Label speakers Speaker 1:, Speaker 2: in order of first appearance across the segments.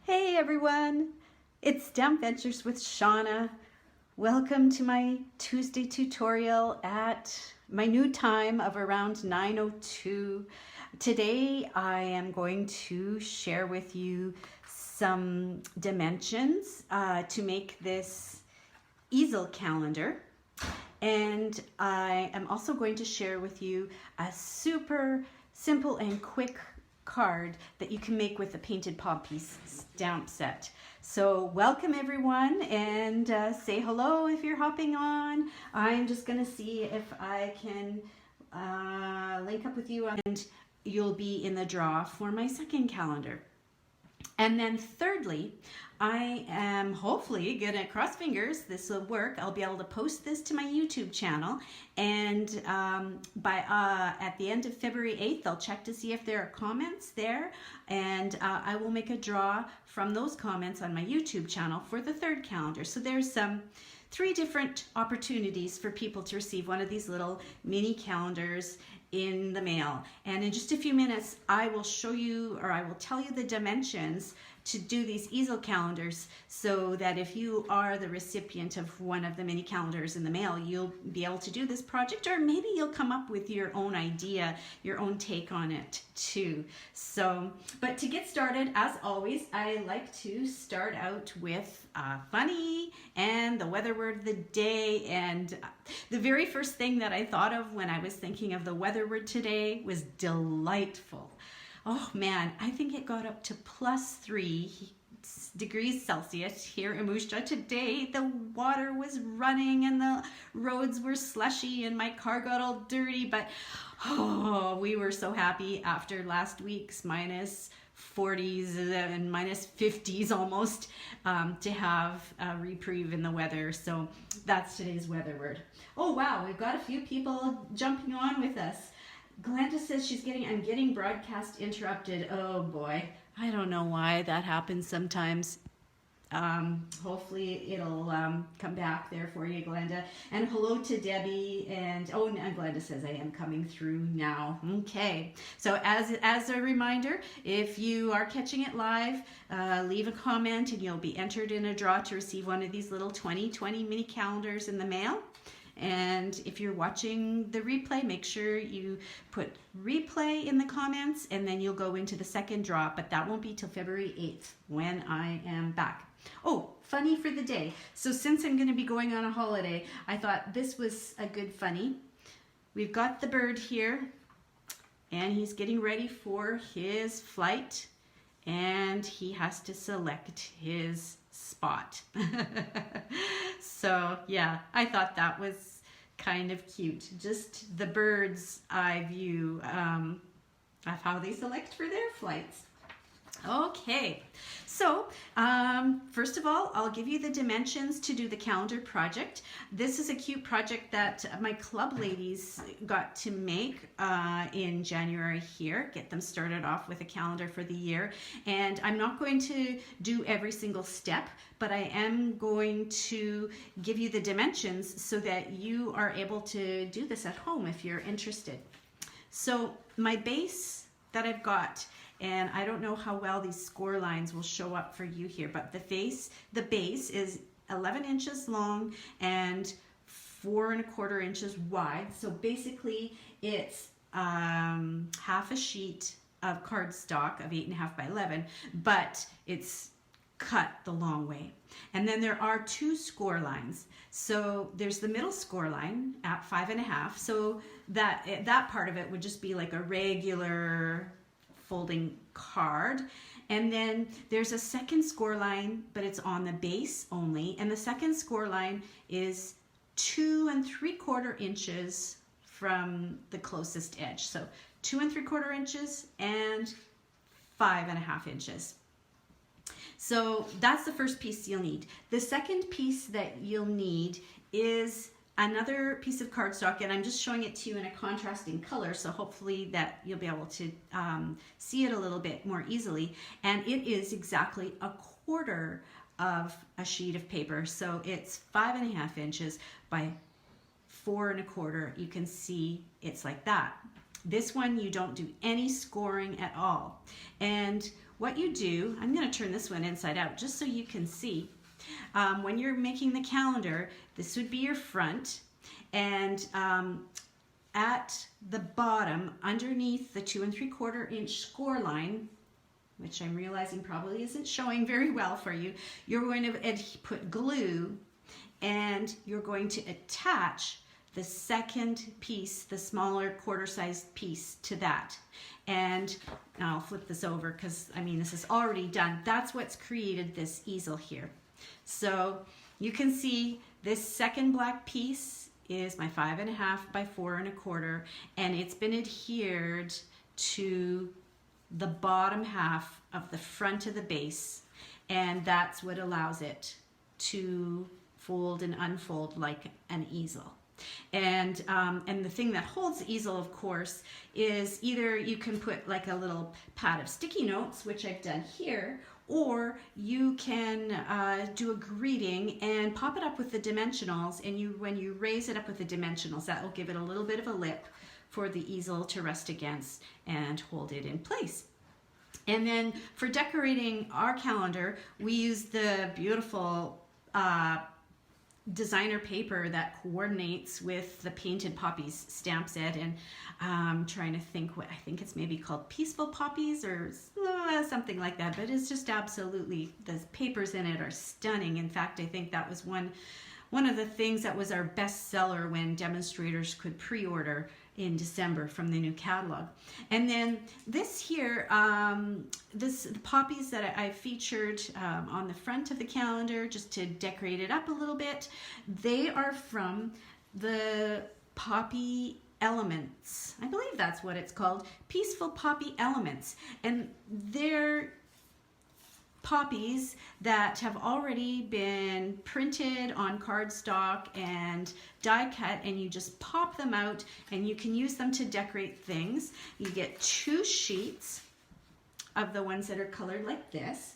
Speaker 1: Hey everyone, it's Stamp Ventures with Shauna. Welcome to my Tuesday tutorial at my new time of around 9:02. Today I am going to share with you some dimensions to make this easel calendar. And I am also going to share with you a super simple and quick card that you can make with a painted Poppies stamp set. So welcome everyone, and say hello if you're hopping on. I'm just going to see if I can link up with you, and you'll be in the draw for my second calendar. And then thirdly, I am hopefully gonna, cross fingers, this will work. I'll be able to post this to my YouTube channel, and at the end of February 8th, I'll check to see if there are comments there, and I will make a draw from those comments on my YouTube channel for the third calendar. So there's 3 different opportunities for people to receive one of these little mini calendars in the mail. And in just a few minutes, I will show you, or I will tell you the dimensions to do these easel calendars, so that if you are the recipient of one of the mini calendars in the mail, you'll be able to do this project, or maybe you'll come up with your own idea, your own take on it too. So, but to get started, as always, I like to start out with funny and the weather word of the day. And the very first thing that I thought of when I was thinking of the weather word today was delightful. Oh man, I think it got up to +3 degrees Celsius here in Moose Jaw today. The water was running and the roads were slushy and my car got all dirty, but oh, we were so happy after last week's -40s and -50s almost, to have a reprieve in the weather. So that's today's weather word. Oh wow, we've got a few people jumping on with us. Glenda says I'm getting broadcast interrupted. Oh boy, I don't know why that happens sometimes. Hopefully it'll come back there for you, Glenda. And hello to Debbie, and Glenda says I am coming through now. Okay, so as a reminder, if you are catching it live, leave a comment and you'll be entered in a draw to receive one of these little 2020 mini calendars in the mail. And if you're watching the replay, make sure you put replay in the comments, and then you'll go into the second draw, but that won't be till February 8th when I am back. Oh, funny for the day. So since I'm going to be going on a holiday, I thought this was a good funny. We've got the bird here, and he's getting ready for his flight, and he has to select his spot. So yeah, I thought that was kind of cute. Just the bird's eye view of how they select for their flights. Okay, so first of all, I'll give you the dimensions to do the calendar project. This is a cute project that my club ladies got to make in January here, get them started off with a calendar for the year. And I'm not going to do every single step, but I am going to give you the dimensions so that you are able to do this at home if you're interested. So my base that I've got, and I don't know how well these score lines will show up for you here, but the base is 11 inches long and 4 1/4 inches wide. So basically it's half a sheet of cardstock of 8.5 by 11, but it's cut the long way. And then there are 2 score lines. So there's the middle score line at 5.5. So that part of it would just be like a regular folding card. And then there's a second score line, but it's on the base only. And the second score line is 2 3/4 inches from the closest edge. So 2 3/4 inches and 5.5 inches. So that's the first piece you'll need. The second piece that you'll need is another piece of cardstock, and I'm just showing it to you in a contrasting color, so hopefully that you'll be able to see it a little bit more easily. And it is exactly 1/4 of a sheet of paper. So it's 5.5 inches by 4 1/4. You can see it's like that. This one, you don't do any scoring at all. And what you do, I'm going to turn this one inside out just so you can see. When you're making the calendar, this would be your front, and at the bottom, underneath the 2 3/4 inch score line, which I'm realizing probably isn't showing very well for you, you're going to put glue, and you're going to attach the second piece, the smaller quarter-sized piece, to that. And I'll flip this over because, I mean, this is already done. That's what's created this easel here. So you can see this second black piece is my 5.5 by 4 1/4, and it's been adhered to the bottom half of the front of the base, and that's what allows it to fold and unfold like an easel. And the thing that holds the easel, of course, is either you can put like a little pad of sticky notes, which I've done here, or you can do a greeting and pop it up with the dimensionals, and when you raise it up with the dimensionals, that will give it a little bit of a lip for the easel to rest against and hold it in place. And then for decorating our calendar, we use the beautiful designer paper that coordinates with the painted Poppies stamp set, and I'm trying to think what, I think it's maybe called Peaceful Poppies or something like that, but it's just absolutely, the papers in it are stunning. In fact, I think that was one of the things that was our best seller when demonstrators could pre-order in December from the new catalog. And then this here, the poppies that I featured on the front of the calendar, just to decorate it up a little bit, they are from the Poppy Elements. I believe that's what it's called, Peaceful Poppy Elements. And they're poppies that have already been printed on cardstock and die cut, and you just pop them out and you can use them to decorate things. You get 2 sheets of the ones that are colored like this,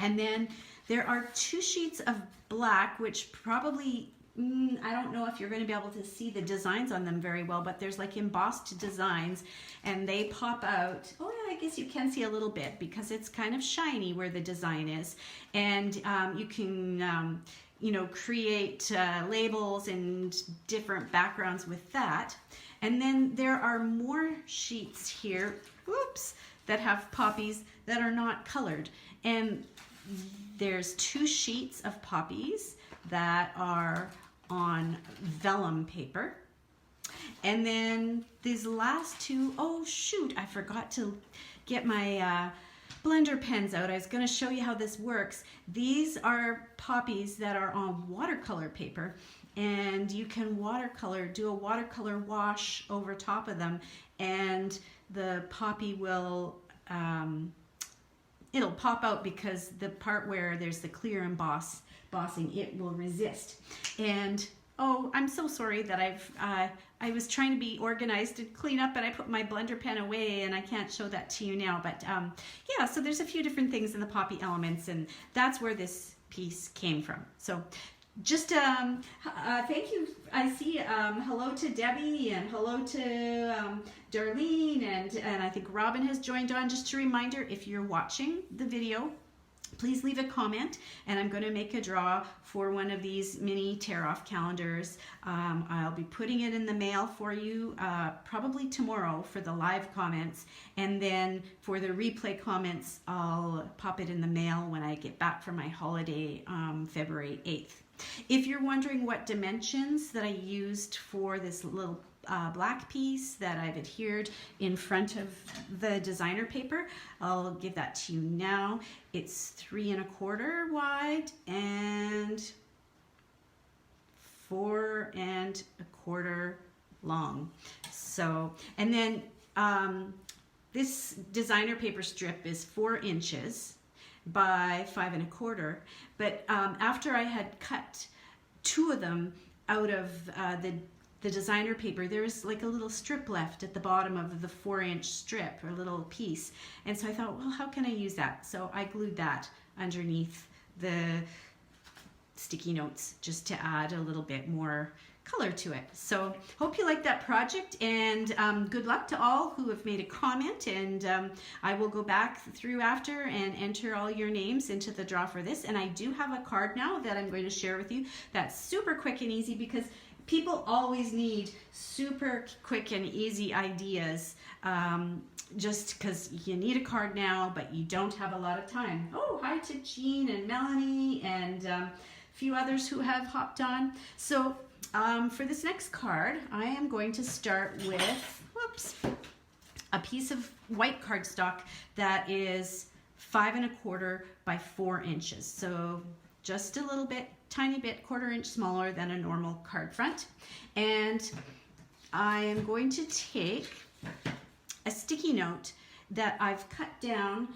Speaker 1: and then there are 2 sheets of black, which probably I don't know if you're going to be able to see the designs on them very well, but there's like embossed designs, and they pop out. Oh yeah, I guess you can see a little bit because it's kind of shiny where the design is. And you can you know, create labels and different backgrounds with that. And then there are more sheets here, oops, that have poppies that are not colored. And there's 2 sheets of poppies that are on vellum paper. And then these last 2, oh shoot, I forgot to get my blender pens out. I was going to show you how this works. These are poppies that are on watercolor paper, and you can do a watercolor wash over top of them, and the poppy will it'll pop out because the part where there's the clear embossing, it will resist. And oh, I'm so sorry that I was trying to be organized and clean up, and I put my blender pen away, and I can't show that to you now. But yeah, so there's a few different things in the Poppy Elements, and that's where this piece came from. So just thank you. I see hello to Debbie, and hello to Darlene, and I think Robin has joined on. Just a reminder, if you're watching the video, please leave a comment, and I'm going to make a draw for one of these mini tear-off calendars. I'll be putting it in the mail for you probably tomorrow for the live comments, and then for the replay comments, I'll pop it in the mail when I get back from my holiday February 8th. If you're wondering what dimensions that I used for this little black piece that I've adhered in front of the designer paper, I'll give that to you now. It's 3 1/4 wide and 4 1/4 long. So, and then this designer paper strip is 4 inches by 5 1/4, but after I had cut 2 of them out of the designer paper, there's like a little strip left at the bottom of the 4-inch strip, or a little piece, and so I thought, well, how can I use that? So I glued that underneath the sticky notes just to add a little bit more color to it. So hope you like that project, and good luck to all who have made a comment, and I will go back through after and enter all your names into the draw for this. And I do have a card now that I'm going to share with you that's super quick and easy, because people always need super quick and easy ideas, just because you need a card now but you don't have a lot of time. Oh, hi to Jean and Melanie and a few others who have hopped on. So for this next card, I am going to start with, a piece of white cardstock that is 5 1/4 by 4 inches. So just a little bit, tiny bit, 1/4 inch smaller than a normal card front. And I am going to take a sticky note that I've cut down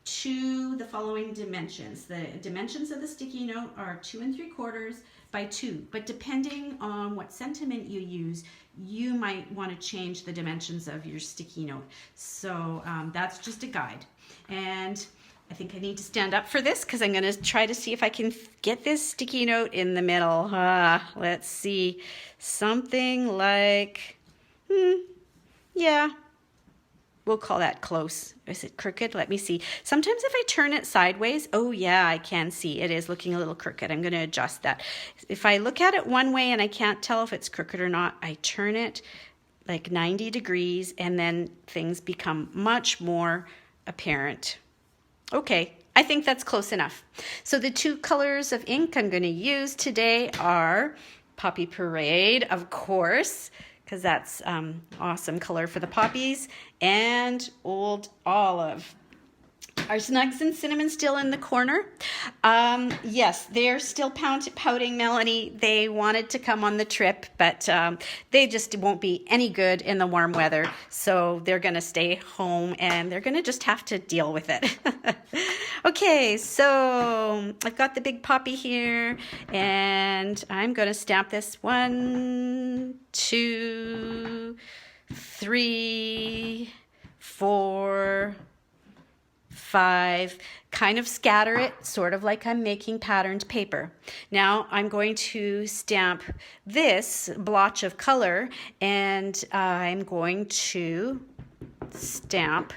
Speaker 1: to the following dimensions. The dimensions of the sticky note are 2 3/4 by 2, but depending on what sentiment you use, you might want to change the dimensions of your sticky note. So that's just a guide. And I think I need to stand up for this because I'm going to try to see if I can get this sticky note in the middle. Let's see, something like, yeah, we'll call that close. Is it crooked? Let me see. Sometimes if I turn it sideways, oh yeah, I can see it is looking a little crooked. I'm going to adjust that. If I look at it one way and I can't tell if it's crooked or not, I turn it like 90 degrees and then things become much more apparent. Okay, I think that's close enough. So the 2 colors of ink I'm going to use today are Poppy Parade, of course, because that's awesome color for the poppies, and Old Olive. Are Snugs and Cinnamon still in the corner? Yes, they're still pouting, Melanie. They wanted to come on the trip, but they just won't be any good in the warm weather. So they're going to stay home and they're going to just have to deal with it. Okay, so I've got the big poppy here and I'm going to stamp this 1, 2, 3, 4, 5, kind of scatter it, sort of like I'm making patterned paper. Now I'm going to stamp this blotch of color and I'm going to stamp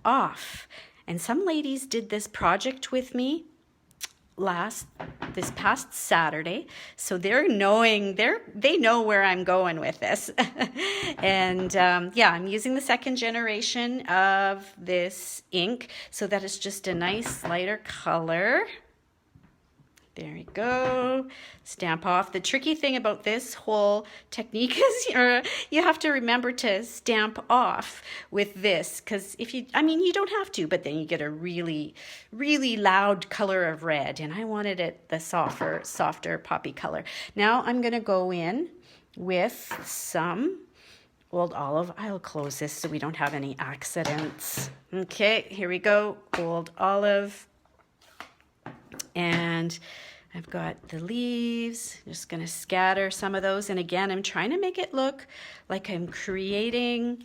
Speaker 1: off. And some ladies did this project with me this past Saturday, so they know where I'm going with this. And yeah, I'm using the 2nd generation of this ink so that it's just a nice lighter color. There we go. Stamp off. The tricky thing about this whole technique is you have to remember to stamp off with this, because you don't have to, but then you get a really, really loud color of red, and I wanted it the softer poppy color. Now I'm going to go in with some Old Olive. I'll close this so we don't have any accidents. Okay, here we go. Old Olive. And I've got the leaves. I'm just going to scatter some of those. And again, I'm trying to make it look like I'm creating,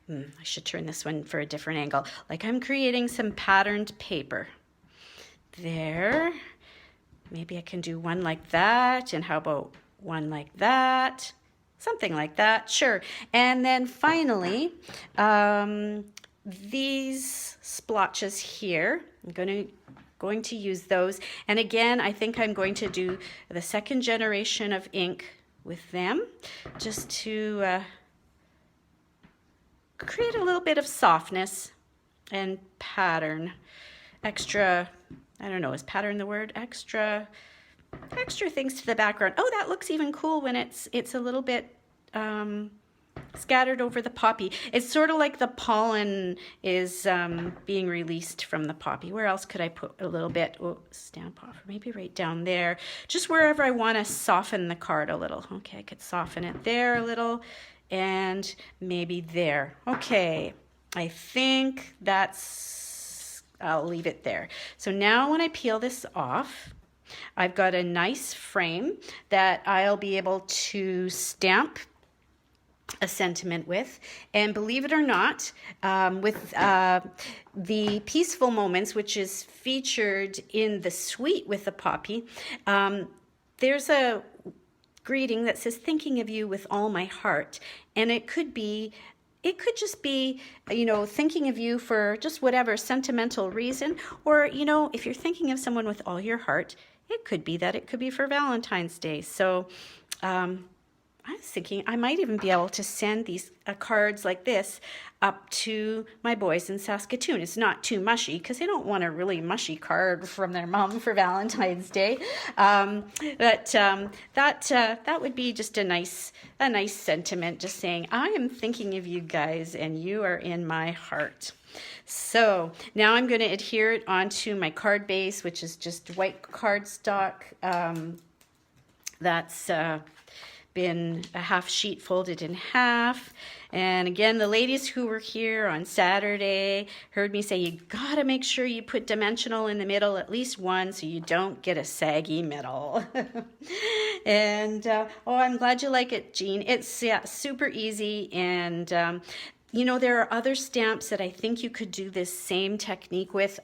Speaker 1: I should turn this one for a different angle, like I'm creating some patterned paper. There. Maybe I can do one like that. And how about one like that? Something like that. Sure. And then finally, these splotches here, I'm going to use those. And again, I think I'm going to do the 2nd generation of ink with them, just to create a little bit of softness and pattern. Extra, I don't know, is pattern the word? Extra things to the background. Oh, that looks even cool when it's a little bit scattered over the poppy. It's sort of like the pollen is being released from the poppy. Where else could I put a little bit? Oh, stamp off, maybe right down there. Just wherever I want to soften the card a little. Okay, I could soften it there a little and maybe there. Okay, I think I'll leave it there. So now when I peel this off, I've got a nice frame that I'll be able to stamp a sentiment with. And believe it or not, with the Peaceful Moments, which is featured in the suite with the poppy, there's a greeting that says, thinking of you with all my heart. And it could just be, you know, thinking of you for just whatever sentimental reason. Or, you know, if you're thinking of someone with all your heart, it could be that it could be for Valentine's Day. So I was thinking I might even be able to send these cards like this up to my boys in Saskatoon. It's not too mushy because they don't want a really mushy card from their mom for Valentine's Day. But that would be just a nice sentiment, just saying I am thinking of you guys and you are in my heart. So now I'm going to adhere it onto my card base, which is just white cardstock. That's been a half sheet folded in half. And again, the ladies who were here on Saturday heard me say you gotta make sure you put dimensional in the middle, at least one, so you don't get a saggy middle. And oh, I'm glad you like it, Jean. It's super easy. And you know, there are other stamps that I think you could do this same technique with.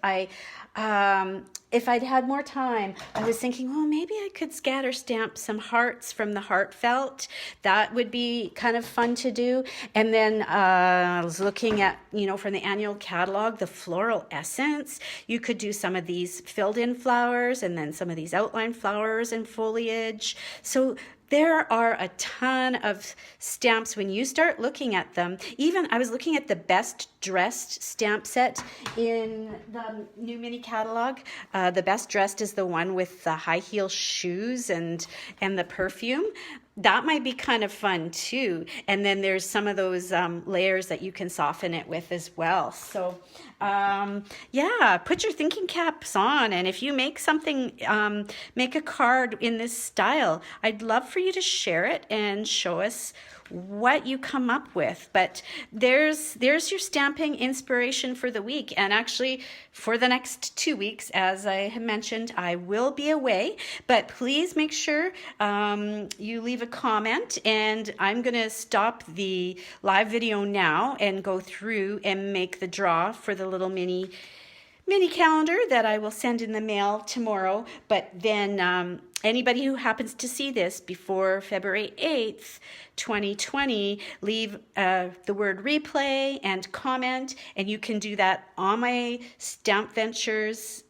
Speaker 1: If I'd had more time, I was thinking, well, maybe I could scatter stamp some hearts from the heartfelt. That would be kind of fun to do. And then I was looking at, you know, from the annual catalog, the floral essence. You could do some of these filled in flowers and then some of these outline flowers and foliage. So there are a ton of stamps when you start looking at them. Even I was looking at the best dressed stamp set in the new mini catalog. The best dressed is the one with the high heel shoes and the perfume. That might be kind of fun too. And then there's some of those layers that you can soften it with as well. So yeah, put your thinking caps on. And if you make something, make a card in this style, I'd love for you to share it and show us what you come up with. But there's your stamping inspiration for the week. And actually for the next 2 weeks, as I have mentioned, I will be away, but please make sure you leave a comment, and I'm going to stop the live video now and go through and make the draw for the little mini calendar that I will send in the mail tomorrow. But then anybody who happens to see this before February 8th, 2020, leave the word replay and comment, and you can do that on my Stamp Ventures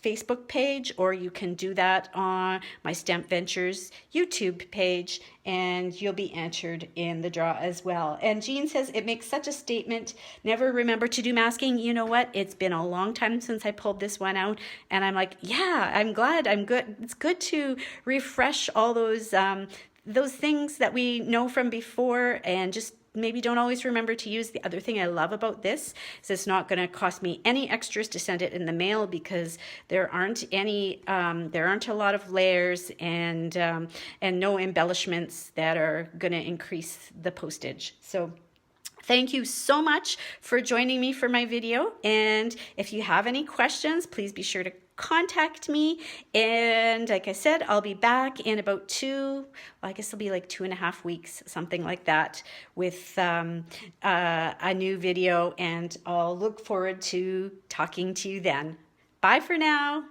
Speaker 1: Facebook page, or you can do that on my Stamp Ventures YouTube page, and you'll be entered in the draw as well. And Jean says, it makes such a statement. Never remember to do masking. You know what? It's been a long time since I pulled this one out, and I'm like, yeah, I'm glad. I'm good. It's good to refresh all those things that we know from before, and just maybe don't always remember to use. The other thing I love about this is it's not going to cost me any extras to send it in the mail, because there aren't a lot of layers and no embellishments that are going to increase the postage. So thank you so much for joining me for my video. And if you have any questions, please be sure to contact me. And like I said, I'll be back in about I guess it'll be like 2.5 weeks, something like that, with a new video. And I'll look forward to talking to you then. Bye for now.